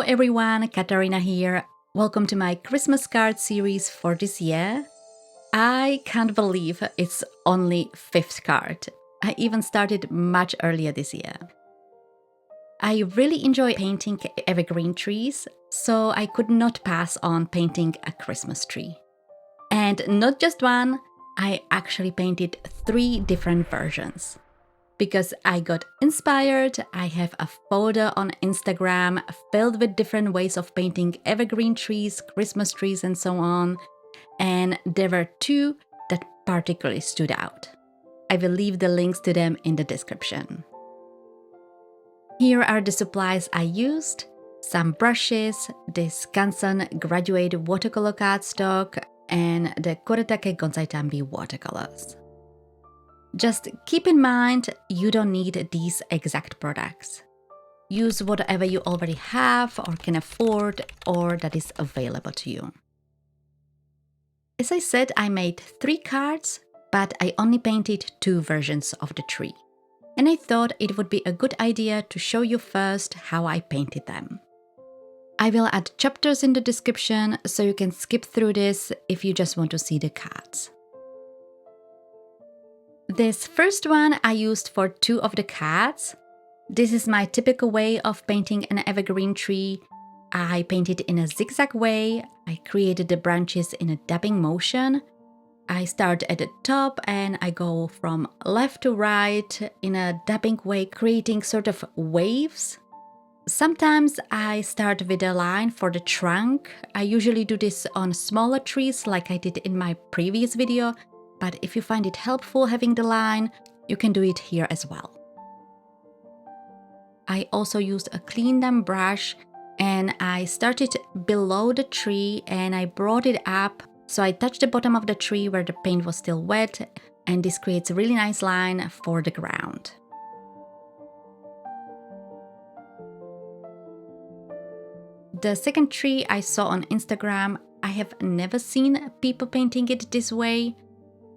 everyone, Katarina here. Welcome to my Christmas card series for this year. I can't believe it's only 5th card. I even started much earlier this year. I really enjoy painting evergreen trees, so I could not pass on painting a Christmas tree. And not just one, I actually painted 3 different versions. Because I got inspired, I have a folder on Instagram filled with different ways of painting evergreen trees, Christmas trees, and so on. And there were 2 that particularly stood out. I will leave the links to them in the description. Here are the supplies I used: some brushes, this Kansan graduate watercolor cardstock, and the Koretake Gonsaitambi watercolors. Just keep in mind, you don't need these exact products. Use whatever you already have or can afford or that is available to you. As I said, I made 3 cards, but I only painted 2 versions of the tree. And I thought it would be a good idea to show you first how I painted them. I will add chapters in the description so you can skip through this if you just want to see the cards. This first one I used for 2 of the cards. This is my typical way of painting an evergreen tree. I painted in a zigzag way. I created the branches in a dabbing motion. I start at the top and I go from left to right in a dabbing way, creating sort of waves. Sometimes I start with a line for the trunk. I usually do this on smaller trees like I did in my previous video. But if you find it helpful having the line, you can do it here as well. I also used a clean damp brush and I started below the tree and I brought it up. So I touched the bottom of the tree where the paint was still wet, and this creates a really nice line for the ground. The second tree I saw on Instagram, I have never seen people painting it this way.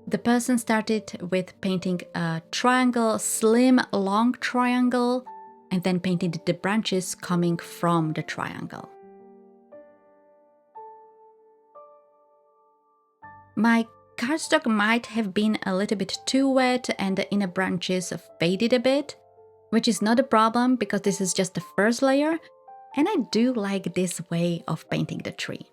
The person started with painting a triangle, slim, long triangle, and then painted the branches coming from the triangle. My cardstock might have been a little bit too wet and the inner branches faded a bit, which is not a problem because this is just the first layer, and I do like this way of painting the tree.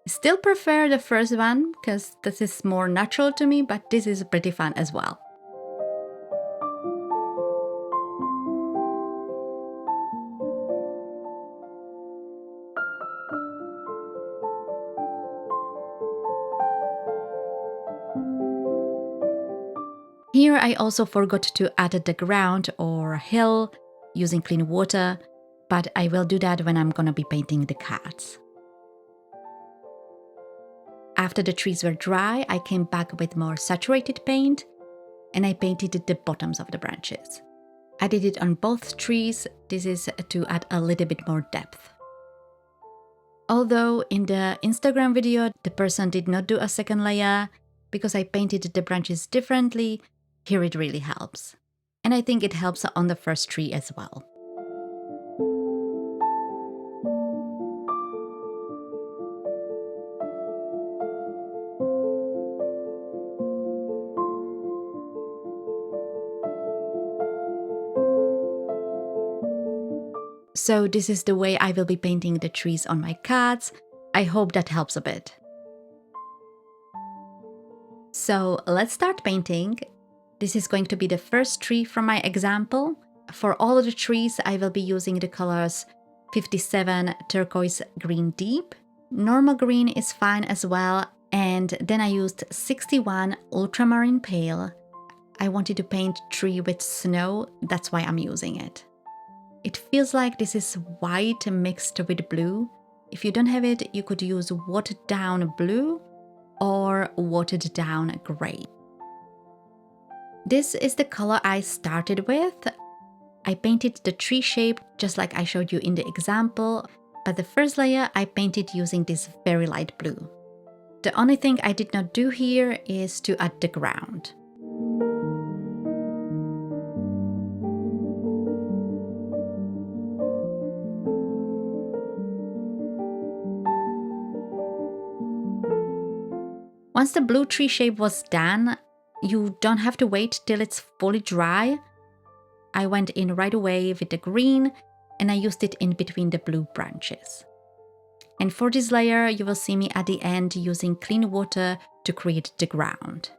Still prefer the first one because this is more natural to me, but this is pretty fun as well. Here I also forgot to add the ground or hill using clean water, but I will do that when I'm gonna be painting the cards. After the trees were dry, I came back with more saturated paint and I painted the bottoms of the branches. I did it on both trees. This is to add a little bit more depth. Although in the Instagram video, the person did not do a second layer because I painted the branches differently, here it really helps. And I think it helps on the first tree as well. So this is the way I will be painting the trees on my cards. I hope that helps a bit. So let's start painting. This is going to be the first tree from my example. For all of the trees, I will be using the colors 57 Turquoise Green Deep. Normal green is fine as well. And then I used 61 Ultramarine Pale. I wanted to paint tree with snow, that's why I'm using it. It feels like this is white mixed with blue. If you don't have it, you could use watered down blue or watered down gray. This is the color I started with. I painted the tree shape just like I showed you in the example, but the first layer I painted using this very light blue. The only thing I did not do here is to add the ground. Once the blue tree shape was done, you don't have to wait till it's fully dry. I went in right away with the green and I used it in between the blue branches. And for this layer, you will see me at the end using clean water to create the ground.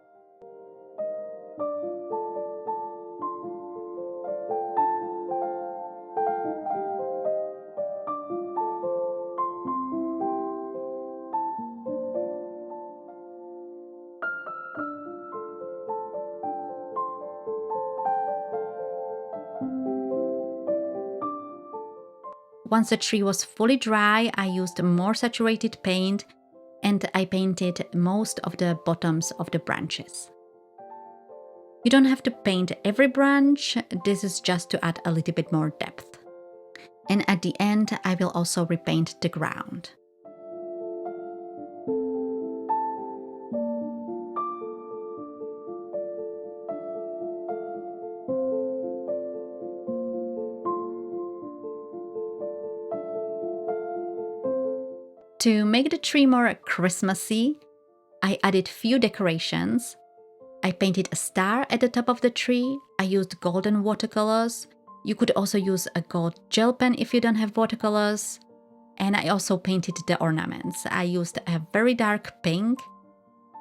Once the tree was fully dry, I used more saturated paint and I painted most of the bottoms of the branches. You don't have to paint every branch, this is just to add a little bit more depth. And at the end, I will also repaint the ground. To make the tree more Christmassy, I added few decorations. I painted a star at the top of the tree. I used golden watercolors. You could also use a gold gel pen if you don't have watercolors. And I also painted the ornaments. I used a very dark pink,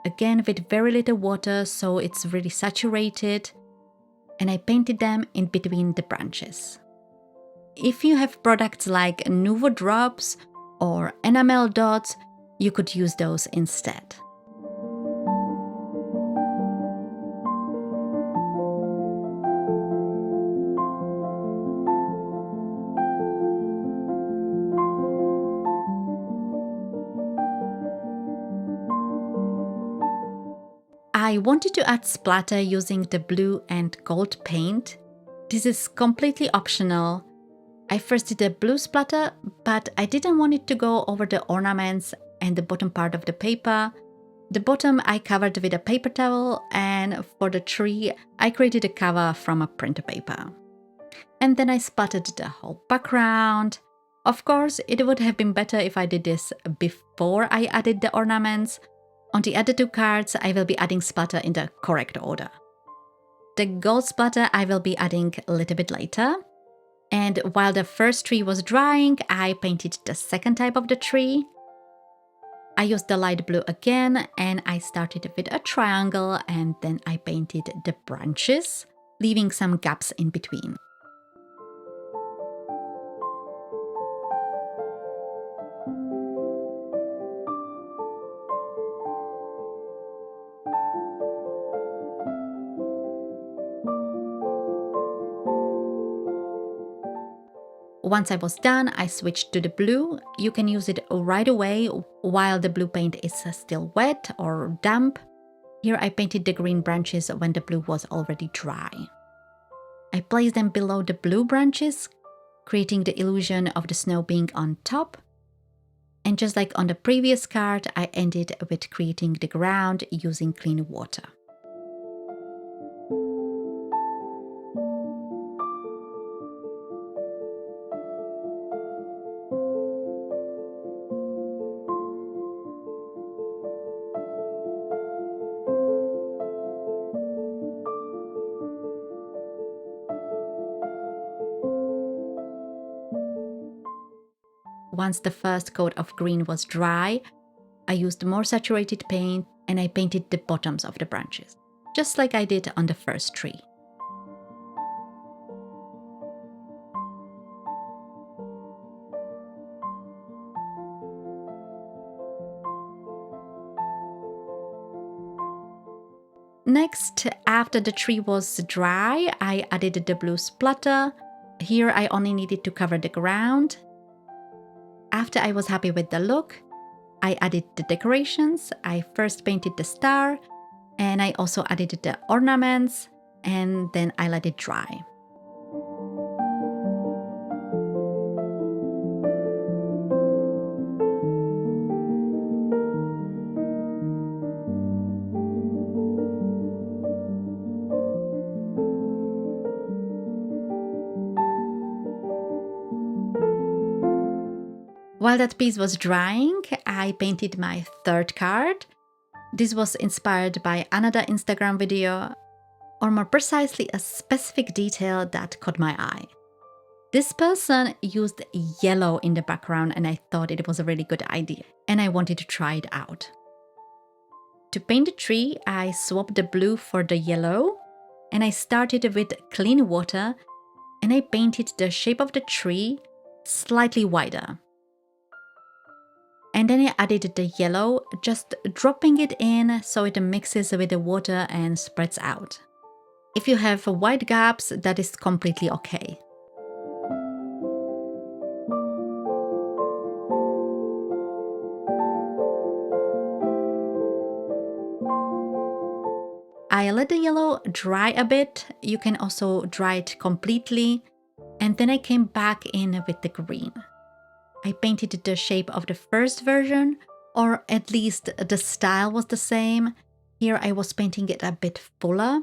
again with very little water, so it's really saturated. And I painted them in between the branches. If you have products like Nuvo drops or enamel dots, you could use those instead. I wanted to add splatter using the blue and gold paint. This is completely optional. I first did a blue splatter, but I didn't want it to go over the ornaments and the bottom part of the paper. The bottom I covered with a paper towel, and for the tree I created a cover from a printer paper. And then I splattered the whole background. Of course, it would have been better if I did this before I added the ornaments. On the other two cards, I will be adding splatter in the correct order. The gold splatter I will be adding a little bit later. And while the first tree was drying, I painted the second type of the tree. I used the light blue again, and I started with a triangle, and then I painted the branches, leaving some gaps in between. Once I was done, I switched to the blue. You can use it right away while the blue paint is still wet or damp. Here I painted the green branches when the blue was already dry. I placed them below the blue branches, creating the illusion of the snow being on top. And just like on the previous card, I ended with creating the ground using clean water. Once the first coat of green was dry, I used more saturated paint and I painted the bottoms of the branches, just like I did on the first tree. Next, after the tree was dry, I added the blue splatter. Here I only needed to cover the ground. After I was happy with the look, I added the decorations. I first painted the star, and I also added the ornaments, and then I let it dry. While that piece was drying, I painted my third card. This was inspired by another Instagram video, or more precisely, a specific detail that caught my eye. This person used yellow in the background and I thought it was a really good idea and I wanted to try it out. To paint the tree, I swapped the blue for the yellow and I started with clean water and I painted the shape of the tree slightly wider. And then I added the yellow, just dropping it in so it mixes with the water and spreads out. If you have white gaps, that is completely okay. I let the yellow dry a bit. You can also dry it completely. And then I came back in with the green. I painted the shape of the first version, or at least the style was the same. Here I was painting it a bit fuller.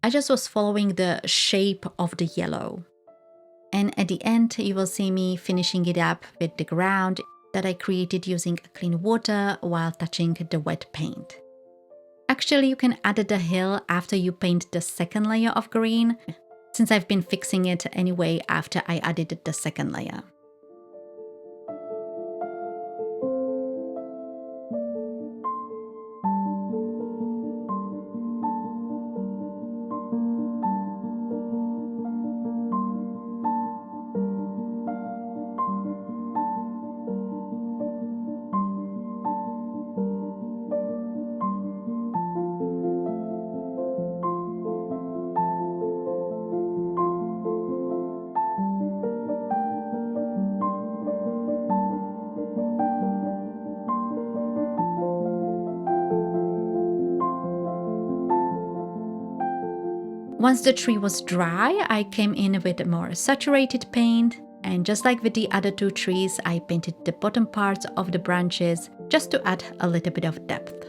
I just was following the shape of the yellow. And at the end, you will see me finishing it up with the ground that I created using clean water while touching the wet paint. Actually, you can add the hill after you paint the second layer of green, since I've been fixing it anyway after I added the second layer. Once the tree was dry, I came in with more saturated paint, and just like with the other two trees, I painted the bottom parts of the branches just to add a little bit of depth.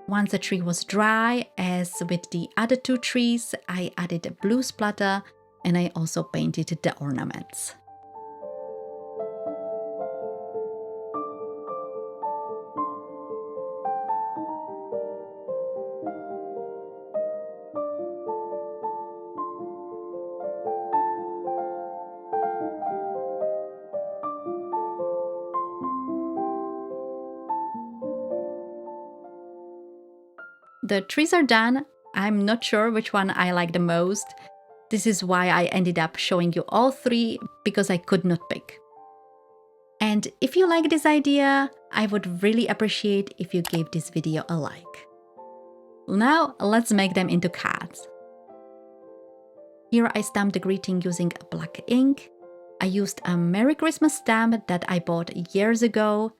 Once the tree was dry, as with the other two trees, I added a blue splatter and I also painted the ornaments. The trees are done. I'm not sure which one I like the most. This is why I ended up showing you all three, because I could not pick. And if you like this idea, I would really appreciate if you gave this video a like. Now let's make them into cards. Here I stamped the greeting using black ink. I used a Merry Christmas stamp that I bought years ago.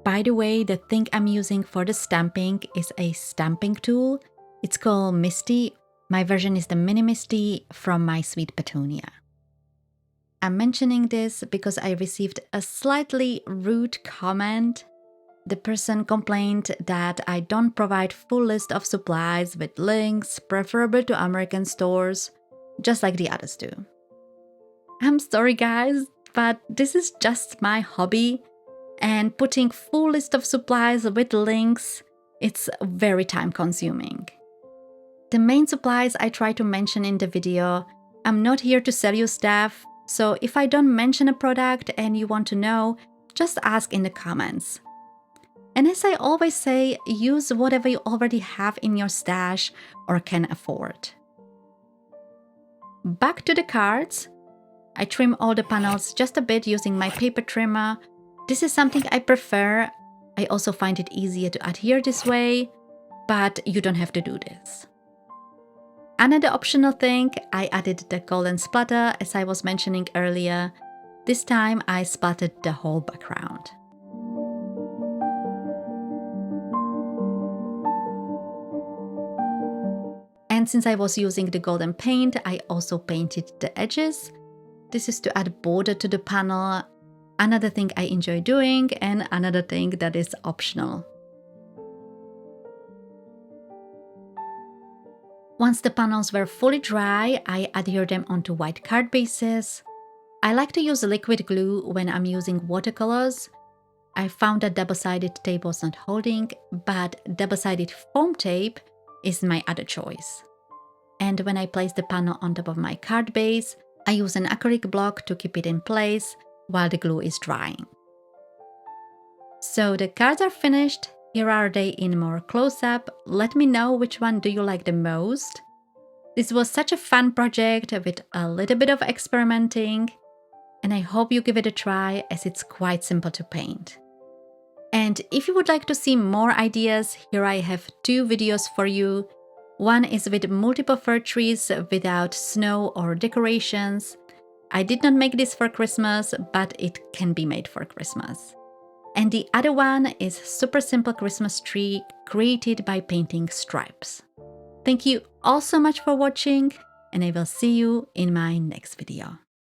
By the way, the thing I'm using for the stamping is a stamping tool. It's called Misty. My version is the Mini Misty from My Sweet Petunia. I'm mentioning this because I received a slightly rude comment. The person complained that I don't provide full list of supplies with links, preferable to American stores, just like the others do. I'm sorry guys, but this is just my hobby. And putting full list of supplies with links, it's very time consuming. The main supplies I try to mention in the video. I'm not here to sell you stuff, so if I don't mention a product and you want to know, just ask in the comments. And as I always say, use whatever you already have in your stash or can afford. Back to the cards. I trim all the panels just a bit using my paper trimmer. This is something I prefer. I also find it easier to adhere this way, but you don't have to do this. Another optional thing, I added the golden splatter as I was mentioning earlier. This time I splattered the whole background. And since I was using the golden paint, I also painted the edges. This is to add border to the panel. Another thing I enjoy doing and another thing that is optional. Once the panels were fully dry, I adhered them onto white card bases. I like to use liquid glue when I'm using watercolors. I found that double-sided tape was not holding, but double-sided foam tape is my other choice. And when I place the panel on top of my card base, I use an acrylic block to keep it in place while the glue is drying. So the cards are finished. Here are they in more close-up. Let me know which one do you like the most. This was such a fun project with a little bit of experimenting, and I hope you give it a try as it's quite simple to paint. And if you would like to see more ideas, here I have 2 videos for you. One is with multiple fir trees without snow or decorations. I did not make this for Christmas, but it can be made for Christmas. And the other one is super simple Christmas tree created by painting stripes. Thank you all so much for watching, and I will see you in my next video.